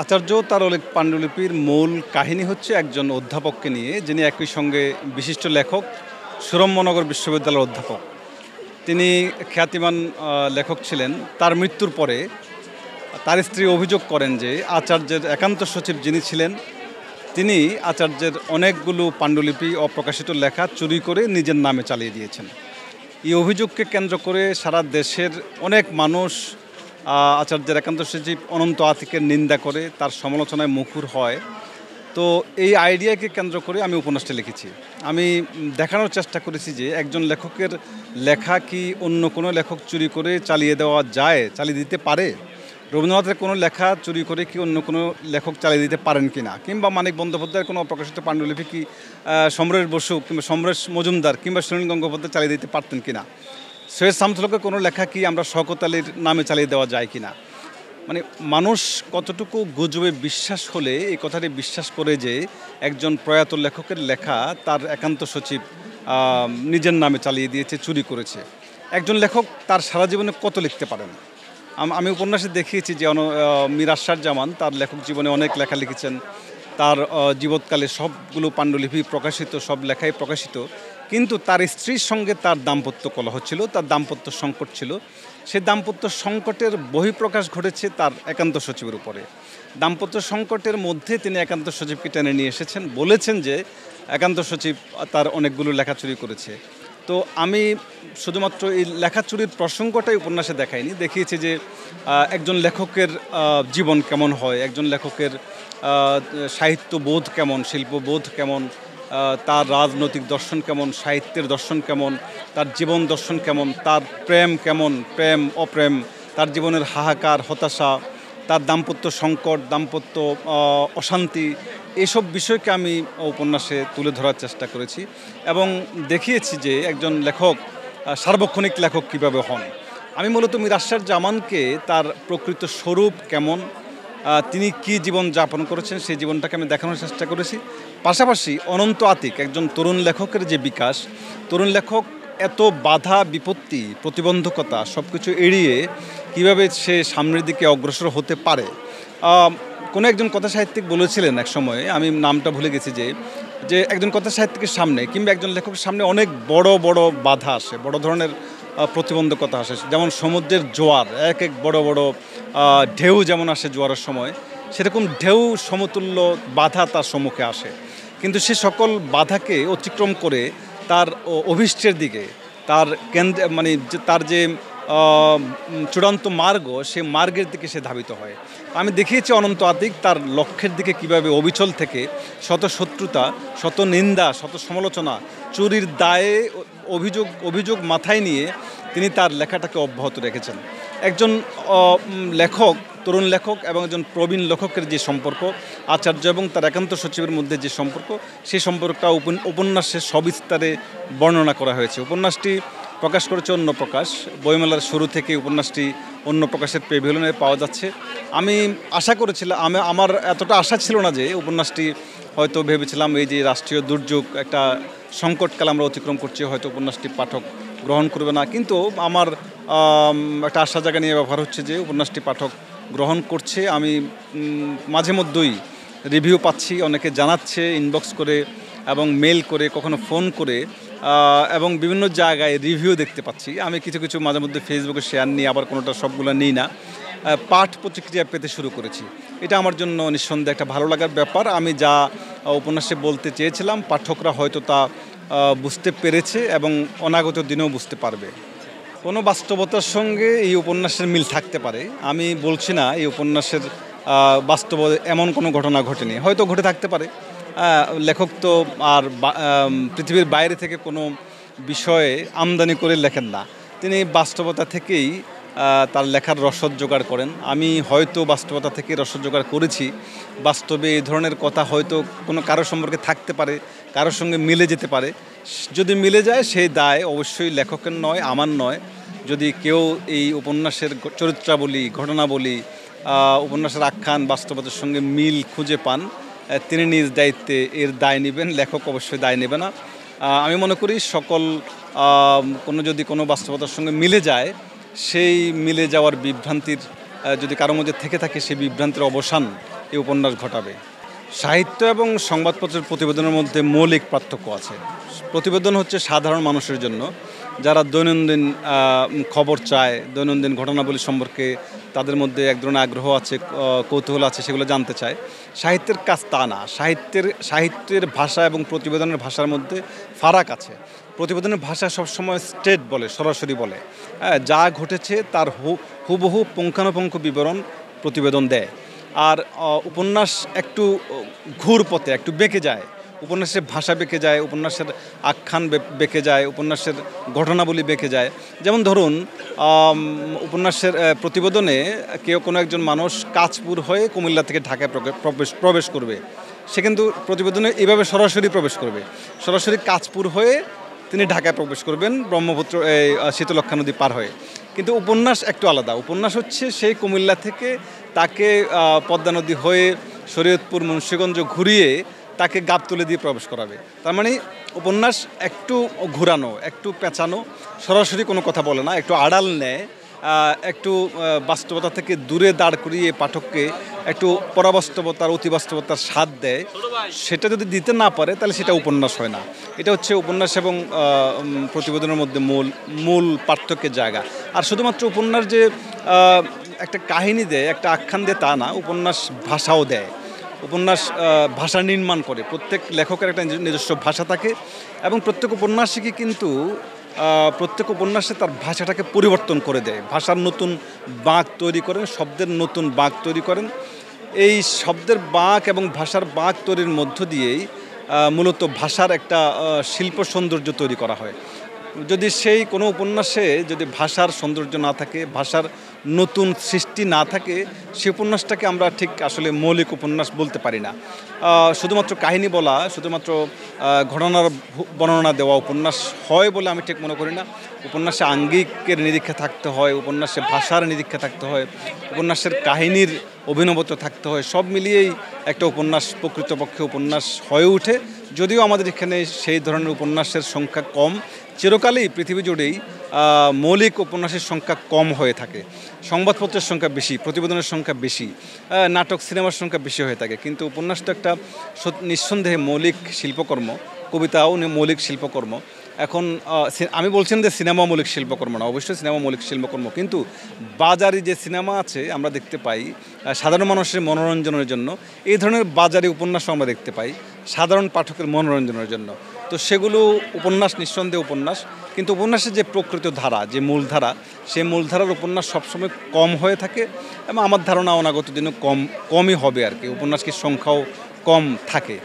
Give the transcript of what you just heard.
আচার্য তার পাণ্ডুলিপির মূল কাহিনী হচ্ছে একজন অধ্যাপককে নিয়ে, যিনি একই সঙ্গে বিশিষ্ট লেখক, সুরম্যনগর বিশ্ববিদ্যালয়ের অধ্যাপক। তিনি খ্যাতিমান লেখক ছিলেন। তার মৃত্যুর পরে তার স্ত্রী অভিযোগ করেন যে আচার্যের একান্ত সচিব যিনি ছিলেন, তিনি আচার্যের অনেকগুলো পাণ্ডুলিপি অপ্রকাশিত লেখা চুরি করে নিজের নামে চালিয়ে দিয়েছেন। এই অভিযোগকে কেন্দ্র করে সারা দেশের অনেক মানুষ আচার্যের একান্ত সচিব অনন্ত আতিকের নিন্দা করে, তার সমালোচনায় মুখর হয়। তো এই আইডিয়াকে কেন্দ্র করে আমি উপন্যাসটা লিখেছি। আমি দেখানোর চেষ্টা করেছি যে একজন লেখকের লেখা কি অন্য কোনো লেখক চুরি করে চালিয়ে দেওয়া যায়, চালিয়ে দিতে পারে। রবীন্দ্রনাথের কোনো লেখা চুরি করে কি অন্য কোনো লেখক চালিয়ে দিতে পারেন কি না, কিংবা মানিক বন্দ্যোপাধ্যায়ের কোনো অপ্রকাশিত পাণ্ডুলিপি কি সমরেশ বসু কিংবা সমরেশ মজুমদার কিংবা সুনীল গঙ্গোপাধ্যায় চালিয়ে দিতে পারতেন কিনা, সৈয়দ শামসুল-হকের কোনো লেখা কি আমরা শওকত আলীর নামে চালিয়ে দেওয়া যায় কিনা। মানে মানুষ কতটুকু গুজবে বিশ্বাস হলে এই কথাটি বিশ্বাস করে যে একজন প্রয়াত লেখকের লেখা তার একান্ত সচিব নিজের নামে চালিয়ে দিয়েছে, চুরি করেছে। একজন লেখক তার সারা জীবনে কত লিখতে পারেন। আমি উপন্যাসে দেখিয়েছি যে মীর আশরাফ জামান তার লেখক জীবনে অনেক লেখা লিখেছেন। তার জীবৎকালে সবগুলো পাণ্ডুলিপি প্রকাশিত, সব লেখাই প্রকাশিত। কিন্তু তার স্ত্রীর সঙ্গে তার দাম্পত্য কলহ ছিল, তার দাম্পত্য সংকট ছিল। সেই দাম্পত্য সংকটের বহিঃপ্রকাশ ঘটেছে তার একান্ত সচিবের উপরে। দাম্পত্য সংকটের মধ্যে তিনি একান্ত সচিবকে টেনে নিয়ে এসেছেন, বলেছেন যে একান্ত সচিব তার অনেকগুলো লেখা চুরি করেছে। তো আমি শুধুমাত্র এই লেখা চুরির প্রসঙ্গটাই উপন্যাসে দেখাইনি, দেখিয়েছি যে একজন লেখকের জীবন কেমন হয়, একজন লেখকের সাহিত্যবোধ কেমন, শিল্পবোধ কেমন, তার রাজনৈতিক দর্শন কেমন, সাহিত্যের দর্শন কেমন, তার জীবন দর্শন কেমন, তার প্রেম কেমন, প্রেম অপ্রেম, তার জীবনের হাহাকার হতাশা, তার দাম্পত্য সংকট, দাম্পত্য অশান্তি, এইসব বিষয়কে আমি উপন্যাসে তুলে ধরার চেষ্টা করেছি এবং দেখিয়েছি যে একজন লেখক সার্বক্ষণিক লেখক কীভাবে হন। আমি মূলত মীর আশরাফ জামানকে তার প্রকৃত স্বরূপ কেমন, তিনি কি জীবন যাপন করেছেন সেই জীবনটাকে আমি দেখানোর চেষ্টা করেছি। পাশাপাশি অনন্ত আতিক একজন তরুণ লেখকের যে বিকাশ, তরুণ লেখক এত বাধা বিপত্তি প্রতিবন্ধকতা সব কিছু এড়িয়ে কীভাবে সে সামনের দিকে অগ্রসর হতে পারে। কোনো একজন কথা সাহিত্যিক বলেছিলেন এক সময়ে, আমি নামটা ভুলে গেছি, যে একজন কথা সাহিত্যিকের সামনে কিংবা একজন লেখকের সামনে অনেক বড় বড় বাধা আসে, বড় ধরনের প্রতিবন্ধকতা আসে। যেমন সমুদ্রের জোয়ার, এক এক বড় বড় ঢেউ যেমন আসে জোয়ারের সময়, সেরকম ঢেউ সমতুল্য বাধা তার সম্মুখে আসে। কিন্তু সে সকল বাধাকে অতিক্রম করে তার অভীষ্টের দিকে, তার মানে তার যে চূড়ান্ত মার্গ, সে মার্গের দিকে সে ধাবিত হয়। আমি দেখিয়েছি অনন্ত আতিক তার লক্ষ্যের দিকে কিভাবে অবিচল থেকে শত শত্রুতা, শত নিন্দা, শত সমালোচনা, চুরির দায়ে অভিযোগ মাথায় নিয়ে তিনি তার লেখাটাকে অব্যাহত রেখেছেন। একজন লেখক, তরুণ লেখক এবং একজন প্রবীণ লেখকের যে সম্পর্ক, আচার্য এবং তার একান্ত সচিবের মধ্যে যে সম্পর্ক, সেই সম্পর্কটা উপন্যাসে সবিস্তারে বর্ণনা করা হয়েছে। উপন্যাসটি প্রকাশ করেছে অন্য প্রকাশ, বইমেলার শুরু থেকে উপন্যাসটি অন্য প্রকাশের পেভিলিয়নে পাওয়া যাচ্ছে। আমি আশা করেছিলাম, আমার এতটা আশা ছিল না যে উপন্যাসটি, হয়তো ভেবেছিলাম এই যে রাষ্ট্রীয় দুর্যোগ, একটা সংকটকাল আমরা অতিক্রম করছি, হয়তো উপন্যাসটি পাঠক গ্রহণ করবে না। কিন্তু আমার একটা আশা জায়গা নিয়ে ব্যবহার হচ্ছে যে উপন্যাসটি পাঠক গ্রহণ করছে। আমি মাঝে মধ্যেই রিভিউ পাচ্ছি, অনেকে জানাচ্ছে ইনবক্স করে এবং মেল করে, কখনো ফোন করে, এবং বিভিন্ন জায়গায় রিভিউ দেখতে পাচ্ছি। আমি কিছু কিছু মাঝে মধ্যে ফেসবুকে শেয়ার নিই, আবার কোনোটা সবগুলো নিই না। পাঠ প্রতিক্রিয়া পেতে শুরু করেছি। এটা আমার জন্য নিঃসন্দেহে একটা ভালো লাগার ব্যাপার। আমি যা উপন্যাসে বলতে চেয়েছিলাম পাঠকরা হয়তো তা বুঝতে পেরেছে এবং অনাগত দিনেও বুঝতে পারবে। কোনো বাস্তবতার সঙ্গে এই উপন্যাসের মিল থাকতে পারে। আমি বলছি না এই উপন্যাসের বাস্তব এমন কোনো ঘটনা ঘটেনি, হয়তো ঘটে থাকতে পারে। লেখক তো আর পৃথিবীর বাইরে থেকে কোনো বিষয়ে আমদানি করে লেখেন না, তিনি বাস্তবতা থেকেই তার লেখার রসদ জোগাড় করেন। আমি হয়তো বাস্তবতা থেকে রসদ জোগাড় করেছি। বাস্তবে এই ধরনের কথা হয়তো কোনো কারোর সম্পর্কে থাকতে পারে, কারোর সঙ্গে মিলে যেতে পারে। যদি মিলে যায় সেই দায় অবশ্যই লেখকের নয়, আমার নয়। যদি কেউ এই উপন্যাসের চরিত্রাবলী, ঘটনাবলী, উপন্যাসের আখ্যান বাস্তবতার সঙ্গে মিল খুঁজে পান, তিনি নিজ দায়িত্বে এর দায় নেবেন, লেখক অবশ্যই দায় নেবে না। আমি মনে করি সকল যদি কোনো বাস্তবতার সঙ্গে মিলে যায়, সেই মিলে যাওয়ার বিভ্রান্তির যদি কারো মধ্যে থেকে থাকে, সেই বিভ্রান্তির অবসান এই উপন্যাস ঘটাবে। সাহিত্য এবং সংবাদপত্রের প্রতিবেদনের মধ্যে মৌলিক পার্থক্য আছে। প্রতিবেদন হচ্ছে সাধারণ মানুষের জন্য, যারা দৈনন্দিন খবর চায়, দৈনন্দিন ঘটনাবলী সম্পর্কে তাদের মধ্যে এক ধরনের আগ্রহ আছে, কৌতূহল আছে, সেগুলো জানতে চায়। সাহিত্যের কাজ তা না। সাহিত্যের ভাষা এবং প্রতিবেদনের ভাষার মধ্যে ফারাক আছে। প্রতিবেদনের ভাষা সবসময় স্ট্রেট বলে, সরাসরি বলে, হ্যাঁ, যা ঘটেছে তার হুবহু পুঙ্খানুপুঙ্খ বিবরণ প্রতিবেদন দেয়। আর উপন্যাস একটু ঘুর পথে, একটু বেঁকে যায়। উপন্যাসের ভাষা বেঁকে যায়, উপন্যাসের আখ্যান বেঁকে যায়, উপন্যাসের ঘটনাবলী বেঁকে যায়। যেমন ধরুন, উপন্যাসের প্রতিবেদনে কোনো একজন মানুষ কাঁচপুর হয়ে কুমিল্লা থেকে ঢাকায় প্রবেশ করবে। সে কিন্তু প্রতিবেদনে এইভাবে সরাসরি প্রবেশ করবে, সরাসরি কাঁচপুর হয়ে তিনি ঢাকায় প্রবেশ করবেন ব্রহ্মপুত্র শীতলক্ষ্যা নদী পার হয়ে। কিন্তু উপন্যাস একটু আলাদা। উপন্যাস হচ্ছে সেই কুমিল্লা থেকে তাকে পদ্মা নদী হয়ে শরীয়তপুর মুন্সিগঞ্জ ঘুরিয়ে তাকে গাবতলী দিয়ে প্রবেশ করাবে। তার মানে উপন্যাস একটু ঘুরানো, একটু পেঁচানো, সরাসরি কোনো কথা বলে না, একটু আড়াল নেয়, একটু বাস্তবতা থেকে দূরে দাঁড় করিয়ে পাঠককে একটু পরাবাস্তবতার, অতিবাস্তবতার স্বাদ দেয়। সেটা যদি দিতে না পারে তাহলে সেটা উপন্যাস হয় না। এটা হচ্ছে উপন্যাস এবং প্রতিবেদনের মধ্যে মূল পার্থক্যের জায়গা। আর শুধুমাত্র উপন্যাস যে একটা কাহিনী দেয়, একটা আখ্যান দেয় তা না, উপন্যাস ভাষাও দেয়। উপন্যাস ভাষা নির্মাণ করে। প্রত্যেক লেখকের একটা নিজস্ব ভাষা থাকে এবং প্রত্যেক উপন্যাসিকই কিন্তু প্রত্যেক উপন্যাসে তার ভাষাটাকে পরিবর্তন করে দেয়। ভাষার নতুন বাঁক তৈরি করেন, শব্দের নতুন বাঁক তৈরি করেন। এই শব্দের বাঁক এবং ভাষার বাঁক তৈরির মধ্য দিয়েই মূলত ভাষার একটা শিল্প সৌন্দর্য তৈরি করা হয়। যদি সেই কোনো উপন্যাসে যদি ভাষার সৌন্দর্য না থাকে, ভাষার নতুন সৃষ্টি না থাকে, সেই উপন্যাসটাকে আমরা ঠিক আসলে মৌলিক উপন্যাস বলতে পারি না। শুধুমাত্র কাহিনী বলা, শুধুমাত্র ঘটনার বর্ণনা দেওয়া উপন্যাস হয় বলে আমি ঠিক মনে করি না। উপন্যাসে আঙ্গিকের নিরীক্ষা থাকতে হয়, উপন্যাসে ভাষার নিরীক্ষা থাকতে হয়, উপন্যাসের কাহিনীর অভিনবত্ব থাকতে হয়। সব মিলিয়েই একটা উপন্যাস প্রকৃতপক্ষে উপন্যাস হয়ে ওঠে। যদিও আমাদের এখানে সেই ধরনের উপন্যাসের সংখ্যা কম। চিরকালই পৃথিবী জুড়েই মৌলিক উপন্যাসের সংখ্যা কম হয়ে থাকে। সংবাদপত্রের সংখ্যা বেশি, প্রতিবেদনের সংখ্যা বেশি, নাটক সিনেমার সংখ্যা বেশি হয়ে থাকে। কিন্তু উপন্যাস তো একটা নিঃসন্দেহে মৌলিক শিল্পকর্ম, কবিতাও মৌলিক শিল্পকর্ম। এখন আমি বলছেন যে সিনেমা মৌলিক শিল্পকর্ম না, অবশ্যই সিনেমা মৌলিক শিল্পকর্ম, কিন্তু বাজারি যে সিনেমা আছে আমরা দেখতে পাই সাধারণ মানুষের মনোরঞ্জনের জন্য, এই ধরনের বাজারি উপন্যাসও আমরা দেখতে পাই সাধারণ পাঠকের মনোরঞ্জনের জন্য। তো সেগুলো উপন্যাস, নিঃসন্দেহে উপন্যাস। কিন্তু উপন্যাসের যে প্রকৃত ধারা, যে মূলধারা, সেই মূলধারার উপন্যাস সবসময় কম হয়ে থাকে এবং আমার ধারণা অনাগত দিনে কমই হবে আর কি। উপন্যাসের সংখ্যাও কম থাকে।